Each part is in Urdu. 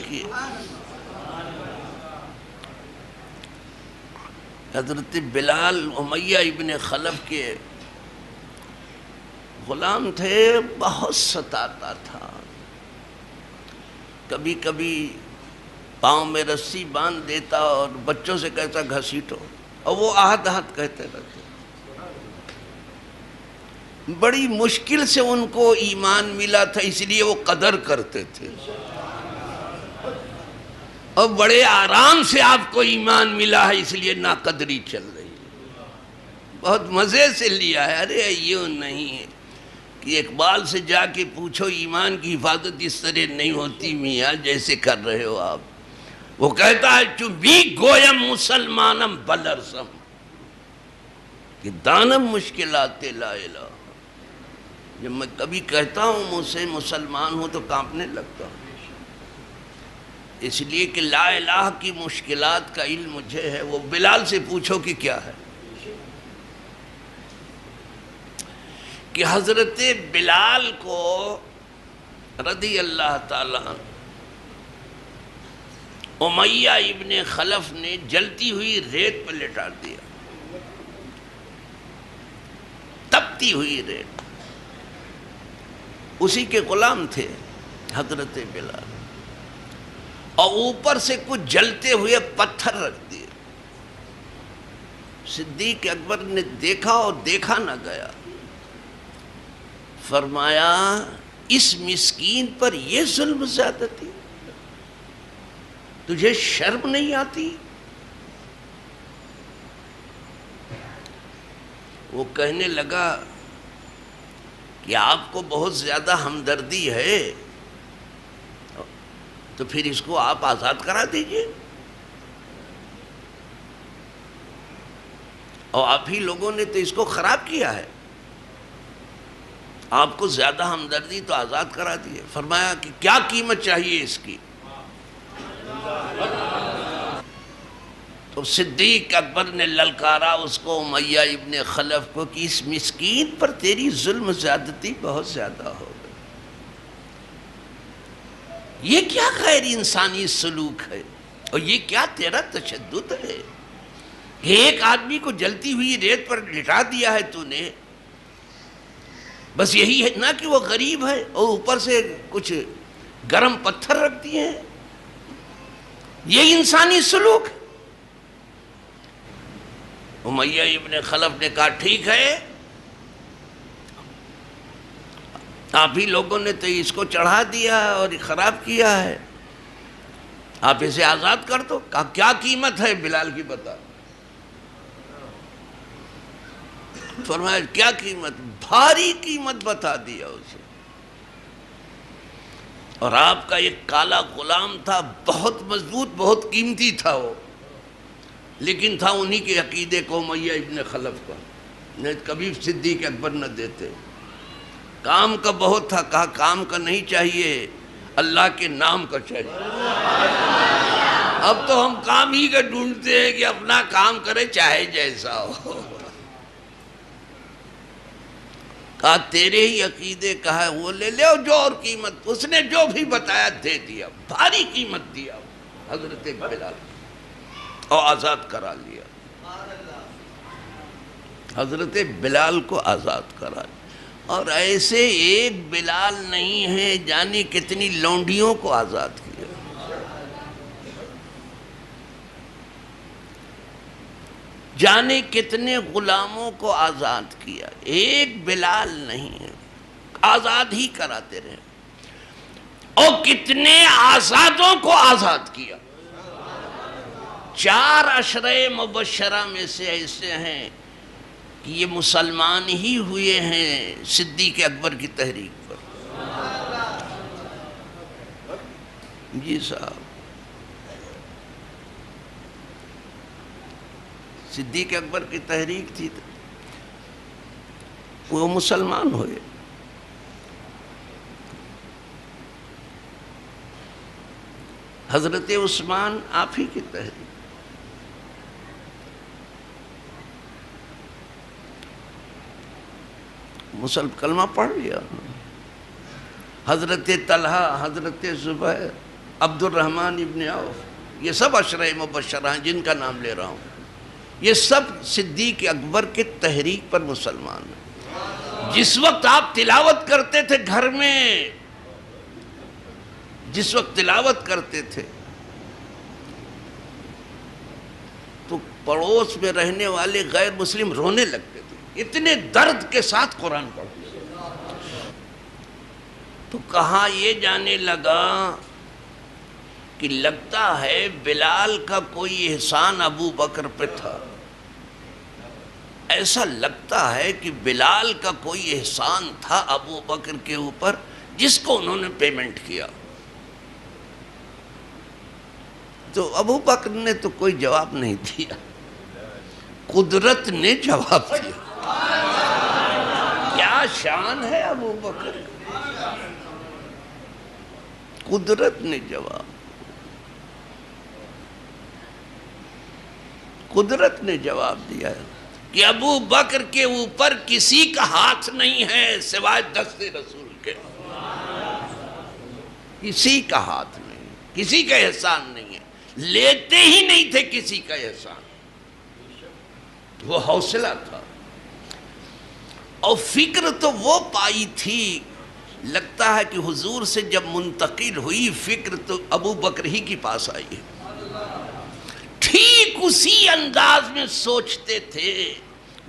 دیکھیے حضرت بلال امیہ ابن خلف کے غلام تھے، بہت ستاتا تھا، کبھی کبھی پاؤں میں رسی باندھ دیتا اور بچوں سے کہتا گھسیٹو، اور وہ آہت آہت کہتے رہتے۔ بڑی مشکل سے ان کو ایمان ملا تھا، اس لیے وہ قدر کرتے تھے، اور بڑے آرام سے آپ کو ایمان ملا ہے، اس لیے ناقدری چل رہی ہے، بہت مزے سے لیا ہے۔ ارے یوں نہیں ہے کہ اقبال سے جا کے پوچھو ایمان کی حفاظت اس طرح نہیں ہوتی میاں جیسے کر رہے ہو آپ۔ وہ کہتا ہے چوبی گویم مسلمانم بلرزم، کہ دانم مشکلات لا الہ۔ جب میں کبھی کہتا ہوں مجھ سے مسلمان ہوں تو کانپنے لگتا ہوں، اس لیے کہ لا الہ کی مشکلات کا علم مجھے ہے۔ وہ بلال سے پوچھو کہ کیا ہے، کہ حضرت بلال کو رضی اللہ تعالیٰ عنہ امیہ ابن خلف نے جلتی ہوئی ریت پر لٹا دیا، تپتی ہوئی ریت، اسی کے غلام تھے حضرت بلال، اور اوپر سے کچھ جلتے ہوئے پتھر رکھ دیے۔ صدیق اکبر نے دیکھا اور دیکھا نہ گیا، فرمایا اس مسکین پر یہ ظلم زیادتی، تجھے شرم نہیں آتی؟ وہ کہنے لگا کہ آپ کو بہت زیادہ ہمدردی ہے تو پھر اس کو آپ آزاد کرا دیجئے، اور آپ ہی لوگوں نے تو اس کو خراب کیا ہے، آپ کو زیادہ ہمدردی تو آزاد کرا دیے۔ فرمایا کہ کیا قیمت چاہیے اس کی؟ تو صدیق اکبر نے للکارا اس کو امیہ ابن خلف کو کہ اس مسکین پر تیری ظلم زیادتی بہت زیادہ ہو گئی، یہ کیا غیر انسانی سلوک ہے، اور یہ کیا تیرا تشدد ہے کہ ایک آدمی کو جلتی ہوئی ریت پر لٹا دیا ہے تو نے، بس یہی ہے نا کہ وہ غریب ہے اور اوپر سے کچھ گرم پتھر رکھ دیے ہیں، یہ انسانی سلوک ہے۔ امیہ ابن خلف نے کہا ٹھیک ہے، آپ ہی لوگوں نے تو اس کو چڑھا دیا اور خراب کیا ہے، آپ اسے آزاد کر دو۔ کہا کیا قیمت ہے بلال کی بتا؟ فرمایا کیا قیمت؟ بھاری قیمت بتا دیا اسے۔ اور آپ کا ایک کالا غلام تھا، بہت مضبوط، بہت قیمتی تھا وہ، لیکن تھا انہی کے عقیدے کو، امیہ ابن خلف کا، نہیں کبھی صدیق اکبر نہ دیتے۔ کام کا بہت تھا، کہا کام کا نہیں چاہیے، اللہ کے نام کا چاہیے۔ اب تو ہم کام ہی کا ڈھونڈتے ہیں کہ اپنا کام کرے چاہے جیسا ہو۔ کہا تیرے ہی عقیدے کا ہے وہ لے لے، اور جو اور قیمت اس نے جو بھی بتایا دے دیا، بھاری قیمت دیا حضرت بلال، اور آزاد کرا لیا، حضرت بلال کو آزاد کرا لیا۔ اور ایسے ایک بلال نہیں ہے، جانے کتنی لونڈیوں کو آزاد کیا، جانے کتنے غلاموں کو آزاد کیا، ایک بلال نہیں ہے، آزاد ہی کراتے رہے، اور کتنے آزادوں کو آزاد کیا۔ 4 عشرۂ مبشرہ میں سے ایسے ہیں کہ یہ مسلمان ہی ہوئے ہیں صدیق اکبر کی تحریک پر۔ جی صاحب، صدیق اکبر کی تحریک تھی، وہ مسلمان ہوئے۔ حضرت عثمان آپ ہی کی تحریک، کلمہ پڑھ لیا۔ حضرت طلحہ، حضرت زبیر، عبد الرحمن ابن عوف، یہ سب عشرہ مبشرہ ہیں جن کا نام لے رہا ہوں، یہ سب صدیق اکبر کے تحریک پر مسلمان ہیں۔ جس وقت آپ تلاوت کرتے تھے گھر میں، جس وقت تلاوت کرتے تھے تو پڑوس میں رہنے والے غیر مسلم رونے لگتے تھے، اتنے درد کے ساتھ قرآن پڑھتے تھے۔ تو کہاں یہ جانے لگا کہ لگتا ہے بلال کا کوئی احسان ابو بکر پہ تھا، ایسا لگتا ہے کہ بلال کا کوئی احسان تھا ابو بکر کے اوپر جس کو انہوں نے پیمنٹ کیا۔ تو ابو بکر نے تو کوئی جواب نہیں دیا، قدرت نے جواب دیا۔ کیا شان ہے ابو بکر، قدرت نے جواب، قدرت نے جواب دیا ہے کہ ابو بکر کے اوپر کسی کا ہاتھ نہیں ہے سوائے دست رسول کے، کسی کا ہاتھ نہیں، کسی کا احسان نہیں ہے، لیتے ہی نہیں تھے کسی کا احسان، وہ حوصلہ تھا۔ اور فکر تو وہ پائی تھی، لگتا ہے کہ حضور سے جب منتقل ہوئی فکر تو ابو بکر ہی کی پاس آئی ہے، ٹھیک اسی انداز میں سوچتے تھے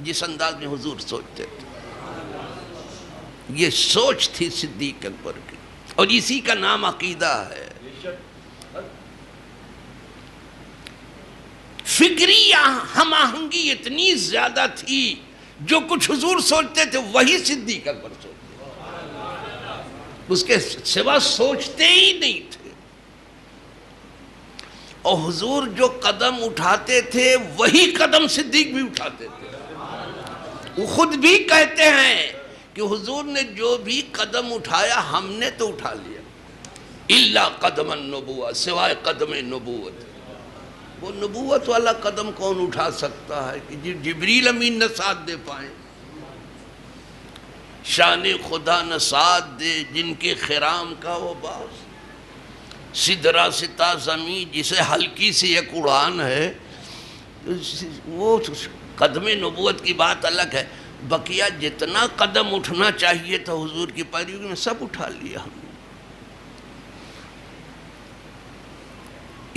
جس انداز میں حضور سوچتے تھے۔ یہ سوچ تھی صدیق اکبر کی، اور اسی کا نام عقیدہ ہے۔ فکری ہم آہنگی اتنی زیادہ تھی، جو کچھ حضور سوچتے تھے وہی صدیق اکبر سوچتے تھے، اس کے سوا سوچتے ہی نہیں تھے۔ اور حضور جو قدم اٹھاتے تھے وہی قدم صدیق بھی اٹھاتے تھے۔ وہ خود بھی کہتے ہیں کہ حضور نے جو بھی قدم اٹھایا ہم نے تو اٹھا لیا، الا قدم النبوہ، سوائے قدم نبوت۔ وہ نبوت والا قدم کون اٹھا سکتا ہے کہ جبریل امین نہ ساتھ دے پائیں، شان خدا نہ ساتھ دے جن کے خرام کا وہ باز، سدرا ستا زمین جسے ہلکی سی ایک اڑان ہے، وہ قدم نبوت کی بات الگ ہے۔ بقیہ جتنا قدم اٹھنا چاہیے تھا حضور کی پیروی میں سب اٹھا لیا ہم نے۔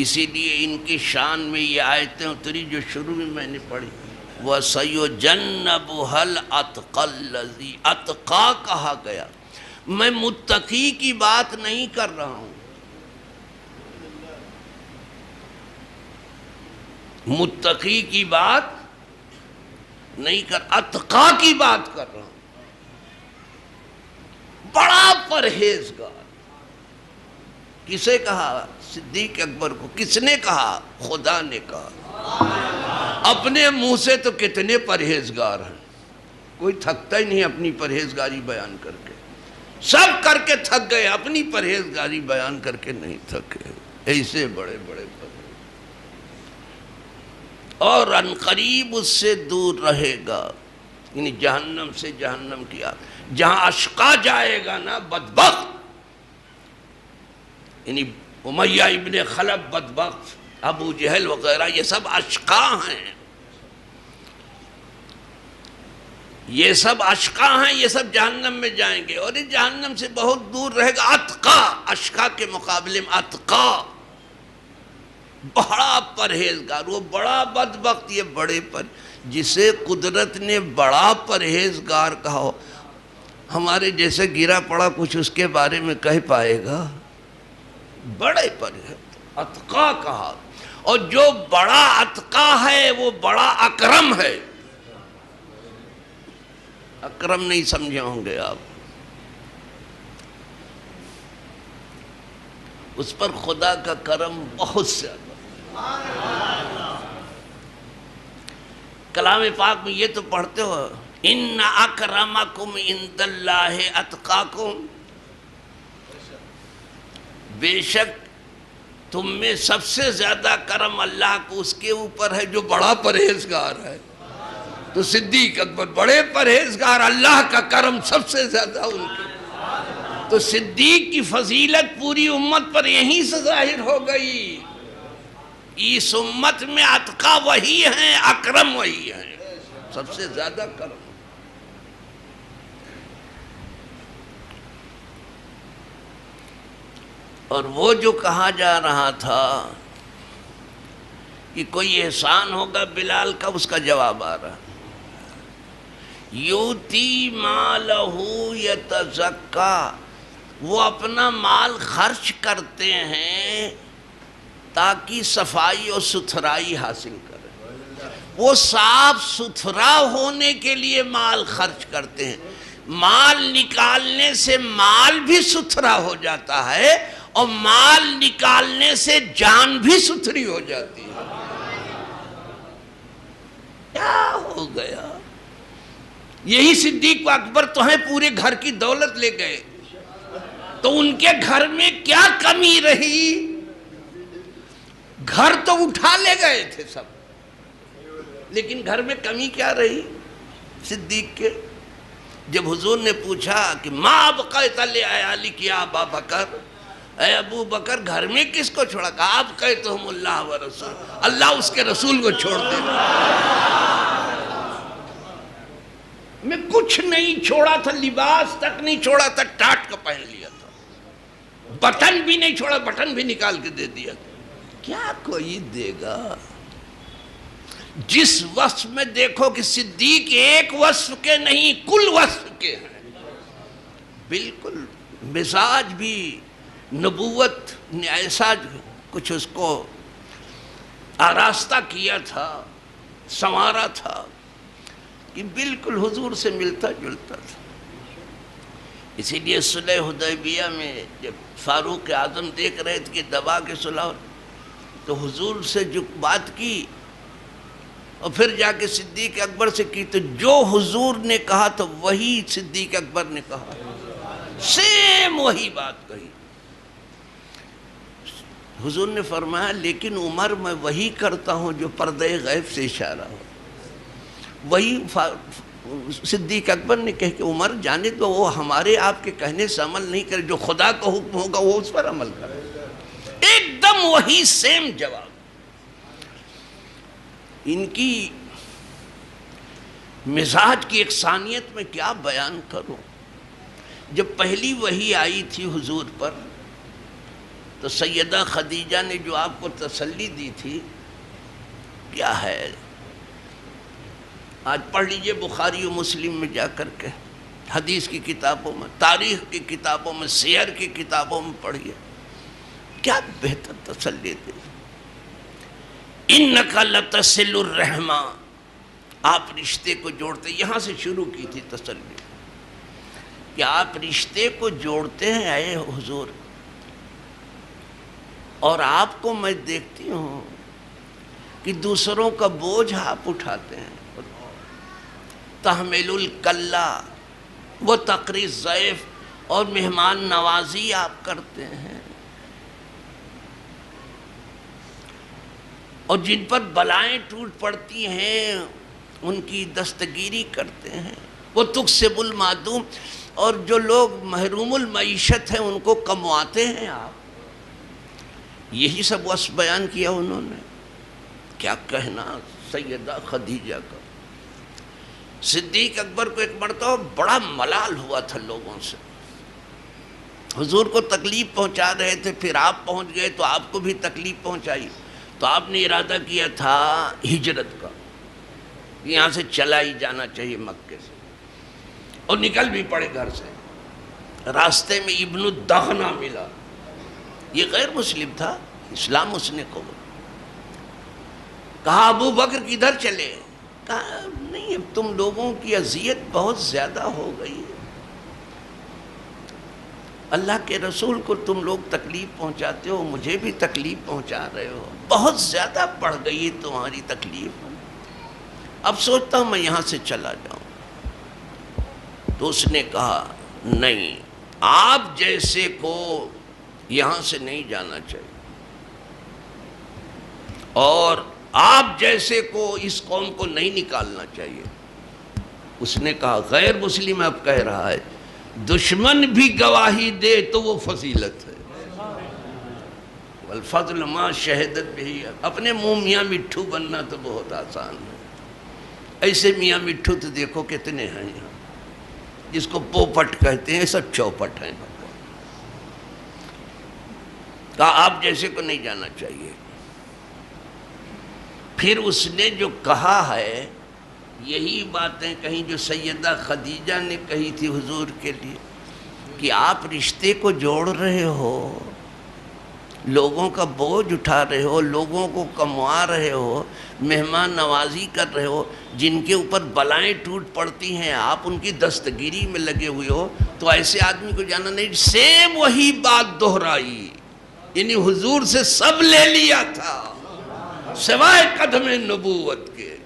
اسی لیے ان کی شان میں یہ آیتیں اتری جو شروع میں میں نے پڑھی، وَسَيُجَنَّبُهَا الْأَتْقَى الَّذِي، اتقا کہا گیا، میں متقی کی بات نہیں کر رہا ہوں، متقی کی بات نہیں کر، اتقا کی بات کر رہا ہوں، بڑا پرہیزگار۔ کسے کہا؟ صدیق اکبر کو۔ کس نے کہا؟ خدا نے کہا۔ اپنے منہ سے تو کتنے پرہیزگار ہیں، کوئی تھکتا ہی نہیں اپنی پرہیزگاری بیان کر کے، سب کر کے تھک گئے، اپنی پرہیزگاری بیان کر کے نہیں تھکے، ایسے بڑے بڑے اور ان قریب اس سے دور رہے گا، یعنی جہنم سے، جہنم کی آگ، جہاں اشقا جائے گا نا بدبخت، یعنی امیہ ابن خلف بدبخت، ابو جہل وغیرہ یہ سب اشقا ہیں، یہ سب اشقا ہیں، یہ سب جہنم میں جائیں گے، اور یہ جہنم سے بہت دور رہے گا اتقا، اشقا کے مقابلے میں اتقا، بڑا پرہیزگار، وہ بڑا بدبخت، یہ بڑے پر جسے قدرت نے بڑا پرہیزگار کہا ہو، ہمارے جیسے گرا پڑا کچھ اس کے بارے میں کہہ پائے گا؟ بڑے پرہیزگار، اتقا کہا، اور جو بڑا اتقا ہے وہ بڑا اکرم ہے۔ اکرم نہیں سمجھے ہوں گے آپ، اس پر خدا کا کرم بہت زیادہ۔ کلام پاک میں یہ تو پڑھتے ہو، ان اکرمکم عند اللہ اتقاکم، بے شک تم میں سب سے زیادہ کرم اللہ کو اس کے اوپر ہے جو بڑا پرہیزگار ہے۔ تو صدیق اکبر بڑے پرہیزگار، اللہ کا کرم سب سے زیادہ ان کے، تو صدیق کی فضیلت پوری امت پر یہیں سے ظاہر ہو گئی. اس امت میں اتقا وہی ہیں، اکرم وہی ہیں، سب سے زیادہ کرم. اور وہ جو کہا جا رہا تھا کہ کوئی احسان ہوگا بلال کا، اس کا جواب آ رہا. یوتی مالہ یتزکا، وہ اپنا مال خرچ کرتے ہیں تاکہ صفائی اور ستھرائی حاصل کریں. وہ صاف ستھرا ہونے کے لیے مال خرچ کرتے ہیں. مال نکالنے سے مال بھی ستھرا ہو جاتا ہے اور مال نکالنے سے جان بھی ستھری ہو جاتی ہے. کیا ہو گیا؟ یہی صدیق اکبر تو ہیں، پورے گھر کی دولت لے گئے، تو ان کے گھر میں کیا کمی رہی؟ گھر تو اٹھا لے گئے تھے سب، لیکن گھر میں کمی کیا رہی صدیق کے؟ جب حضور نے پوچھا کہ ما بقیت لعیالک یا ابا بکر، اے ابو بکر گھر میں کس کو چھوڑا؟ کہا آپ قیتہم اللہ و رسول، اللہ اس کے رسول کو چھوڑ دے. میں کچھ نہیں چھوڑا تھا، لباس تک نہیں چھوڑا تھا، ٹاٹ کا پہن لیا تھا، بٹن بھی نہیں چھوڑا، بٹن بھی نکال کے دے دیا تھا. کیا کوئی دے گا؟ جس وصف میں دیکھو کہ صدیق ایک وصف کے نہیں کل وصف کے ہیں. بالکل مزاج بھی نبوت نے ایسا کچھ اس کو آراستہ کیا تھا، سنوارا تھا کہ بالکل حضور سے ملتا جلتا تھا. اسی لیے صلح حدیبیہ میں جب فاروق اعظم دیکھ رہے تھے کہ دبا کے صلح، تو حضور سے جو بات کی اور پھر جا کے صدیق اکبر سے کی، تو جو حضور نے کہا تو وہی صدیق اکبر نے کہا، سیم وہی بات کہی. حضور نے فرمایا لیکن عمر میں وہی کرتا ہوں جو پردہ غیب سے اشارہ ہو. وہی صدیق اکبر نے کہا کہ عمر جانے تو وہ ہمارے آپ کے کہنے سے عمل نہیں کرے، جو خدا کا حکم ہوگا وہ اس پر عمل کرے. ایک دم وہی سیم جواب. ان کی مزاج کی یکسانیت میں کیا بیان کروں. جب پہلی وحی آئی تھی حضور پر تو سیدہ خدیجہ نے جو آپ کو تسلی دی تھی کیا ہے، آج پڑھ لیجئے بخاری و مسلم میں جا کر کے، حدیث کی کتابوں میں، تاریخ کی کتابوں میں، سیر کی کتابوں میں پڑھیے، کیا بہتر تسلی دی. اِنَّكَ لَتَصِلُ الرَّحْمَةَ، آپ رشتے کو جوڑتے. یہاں سے شروع کی تھی تسلی کہ آپ رشتے کو جوڑتے ہیں اے حضور، اور آپ کو میں دیکھتی ہوں کہ دوسروں کا بوجھ آپ اٹھاتے ہیں. تحمل الکلہ و تقری الضیف، اور مہمان نوازی آپ کرتے ہیں، اور جن پر بلائیں ٹوٹ پڑتی ہیں ان کی دستگیری کرتے ہیں. وہ تکسب المعدوم، اور جو لوگ محروم المعیشت ہیں ان کو کمواتے ہیں آپ. یہی سب وصف بیان کیا انہوں نے. کیا کہنا سیدہ خدیجہ کا. صدیق اکبر کو ایک مرتبہ بڑا ملال ہوا تھا لوگوں سے، حضور کو تکلیف پہنچا رہے تھے، پھر آپ پہنچ گئے تو آپ کو بھی تکلیف پہنچائی. تو آپ نے ارادہ کیا تھا ہجرت کا، یہاں سے چلا ہی جانا چاہیے مکے سے، اور نکل بھی پڑے گھر سے. راستے میں ابن الدغنہ ملا، یہ غیر مسلم تھا، اسلام اس نے قبول. کہا ابو بکر کدھر چلے؟ کہا نہیں، اب تم لوگوں کی اذیت بہت زیادہ ہو گئی ہے، اللہ کے رسول کو تم لوگ تکلیف پہنچاتے ہو، مجھے بھی تکلیف پہنچا رہے ہو، بہت زیادہ بڑھ گئی ہے تمہاری تکلیف، اب سوچتا ہوں میں یہاں سے چلا جاؤں. تو اس نے کہا نہیں، آپ جیسے کو یہاں سے نہیں جانا چاہیے، اور آپ جیسے کو اس قوم کو نہیں نکالنا چاہیے. اس نے کہا غیر مسلم اب کہہ رہا ہے دشمن بھی گواہی دے تو وہ فضیلت ہے. والفضل ما شہدت بھی. اپنے منہ میاں مٹھو بننا تو بہت آسان ہے. ایسے میاں مٹھو تو دیکھو کتنے ہیں یہاں. جس کو پوپٹ کہتے ہیں سب چوپٹ ہیں. کہا آپ جیسے کو نہیں جانا چاہیے. پھر اس نے جو کہا ہے یہی باتیں کہیں جو سیدہ خدیجہ نے کہی تھی حضور کے لیے کہ آپ رشتے کو جوڑ رہے ہو، لوگوں کا بوجھ اٹھا رہے ہو، لوگوں کو کموا رہے ہو، مہمان نوازی کر رہے ہو، جن کے اوپر بلائیں ٹوٹ پڑتی ہیں آپ ان کی دستگیری میں لگے ہوئے ہو، تو ایسے آدمی کو جانا نہیں. سیم وہی بات دہرائی. یعنی حضور سے سب لے لیا تھا سوائے قدم نبوت کے.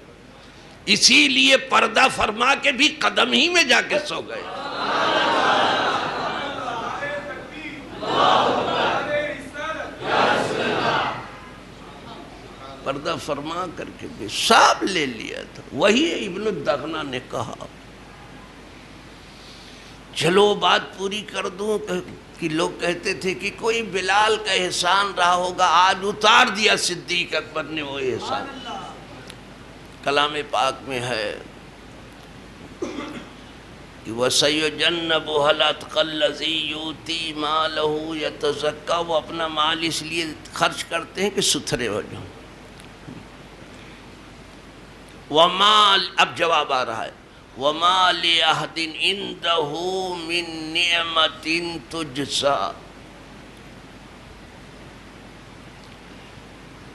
اسی لیے پردہ فرما کے بھی قدم ہی میں جا کے سو گئے. پردہ فرما کر کے بھی سب لے لیا تھا. وہی ابن الدغنہ نے کہا چلو بات پوری کر دوں کہ لوگ کہتے تھے کہ کوئی بلال کا احسان رہا ہوگا، آج اتار دیا صدیق اکبر نے وہ احسان. کلام پاک میں ہے کہ وَسَيُجَنَّبُهَا الْأَتْقَى الَّذِي يُؤْتِي مَالَهُ يَتَزَكَّىٰ. وہ اپنا مال اس لیے خرچ کرتے ہیں کہ ستھرے ہو جاؤں. وَمَا اب جواب آ رہا ہے وَمَا لِأَحَدٍ عِندَهُ مِن نِعْمَةٍ تُجْزَىٰ.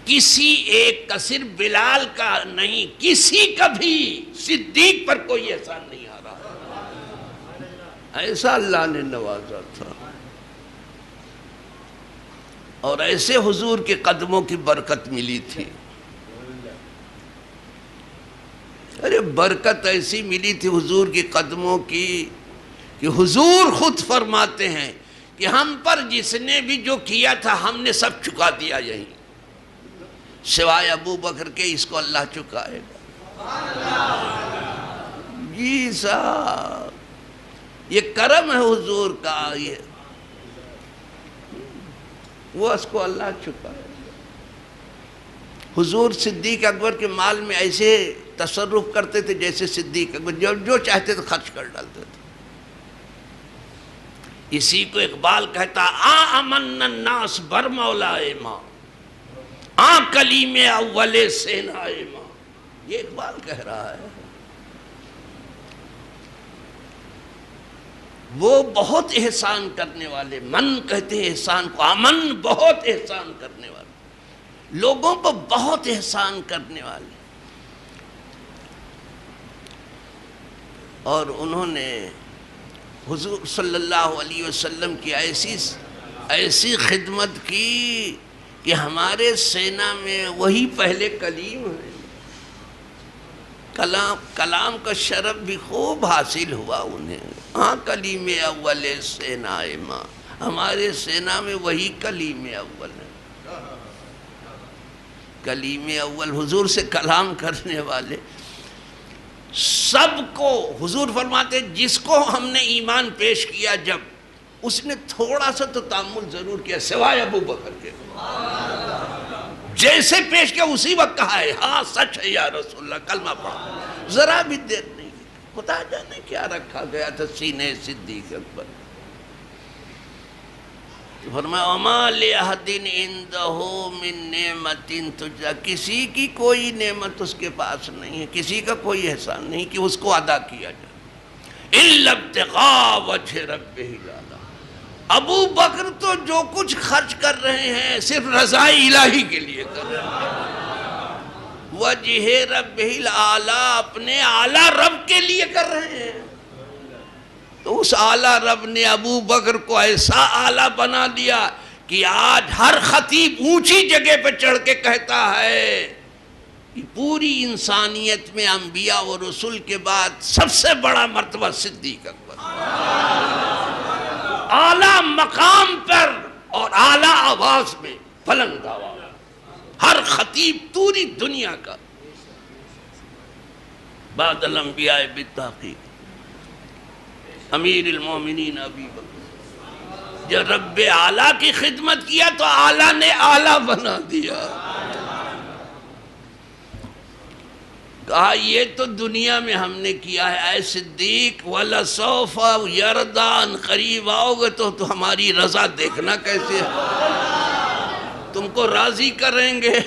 کسی ایک کا، صرف بلال کا نہیں، کسی کا بھی صدیق پر کوئی احسان نہیں آ رہا. ایسا اللہ نے نوازا تھا اور ایسے حضور کے قدموں کی برکت ملی تھی. ارے برکت ایسی ملی تھی حضور کے قدموں کی کہ حضور خود فرماتے ہیں کہ ہم پر جس نے بھی جو کیا تھا ہم نے سب چکا دیا. یہی سوائے ابو بکر کے اس کو اللہ چکائے گا. جی صاحب یہ کرم ہے حضور کا. یہ وہ اس کو اللہ چکائے گا. حضور صدیق اکبر کے مال میں ایسے تصرف کرتے تھے جیسے صدیق اکبر جو چاہتے تھے خرچ کر ڈالتے تھے. اسی کو اقبال کہتا آمن الناس بر مولائے ماں کلیم اول سینائے ماں. یہ اقبال کہہ رہا ہے. وہ بہت احسان کرنے والے، من کہتے ہیں احسان کو، امن بہت احسان کرنے والے، لوگوں پر بہت احسان کرنے والے. اور انہوں نے حضور صلی اللہ علیہ وسلم کی ایسی خدمت کی کہ ہمارے سینہ میں وہی پہلے کلیم ہے. کلام کا شرف بھی خوب حاصل ہوا انہیں. کلیم اول سینہ ماں، ہمارے سینہ میں وہی کلیم اول ہے. کلیم اول حضور سے کلام کرنے والے سب کو حضور فرماتے جس کو ہم نے ایمان پیش کیا جب اس نے تھوڑا سا تو تأمل ضرور کیا سوائے ابو بکر کے. جیسے پیش کیا اسی وقت کہا ہے ہاں سچ ہے یا رسول اللہ، کلمہ پڑھا. ذرا بھی دیر نہیں. خدا جانے کیا رکھا گیا تھا سینے صدیق اکبر. فرمایا وَمَا لِأَحَدٍ عِندَهُ مِن نِعْمَةٍ تُجْزَىٰ. کسی کی کوئی نعمت اس کے پاس نہیں ہے، کسی کا کوئی احسان نہیں کہ اس کو ادا کیا جائے. إِلَّا ابْتِغَاءَ وَجْهِ رَبِّهِ الْأَعْلَىٰ. ابو بکر تو جو کچھ خرچ کر رہے ہیں صرف رضائے الہی کے لیے کر رہے ہیں. وجہ ربہ العالی، اپنے اعلیٰ رب کے لیے کر رہے ہیں. تو اس اعلیٰ رب نے ابو بکر کو ایسا اعلیٰ بنا دیا کہ آج ہر خطیب اونچی جگہ پہ چڑھ کے کہتا ہے کہ پوری انسانیت میں انبیاء و رسول کے بعد سب سے بڑا مرتبہ صدیق اکبر. اعلیٰ مقام پر اور اعلیٰ آواز میں بلند آواز. ہر خطیب پوری دنیا کا بعد الانبیاء بالتحقیق. امیر المومنین ابی بکر، جب رب اعلیٰ کی خدمت کیا تو اعلیٰ نے اعلیٰ بنا دیا. کہا یہ تو دنیا میں ہم نے کیا ہے، اے صدیق وَلَسَوْفَ يَرْضَىٰ، قریب آؤ گے تو ہماری رضا دیکھنا کیسے ہے، تم کو راضی کریں گے.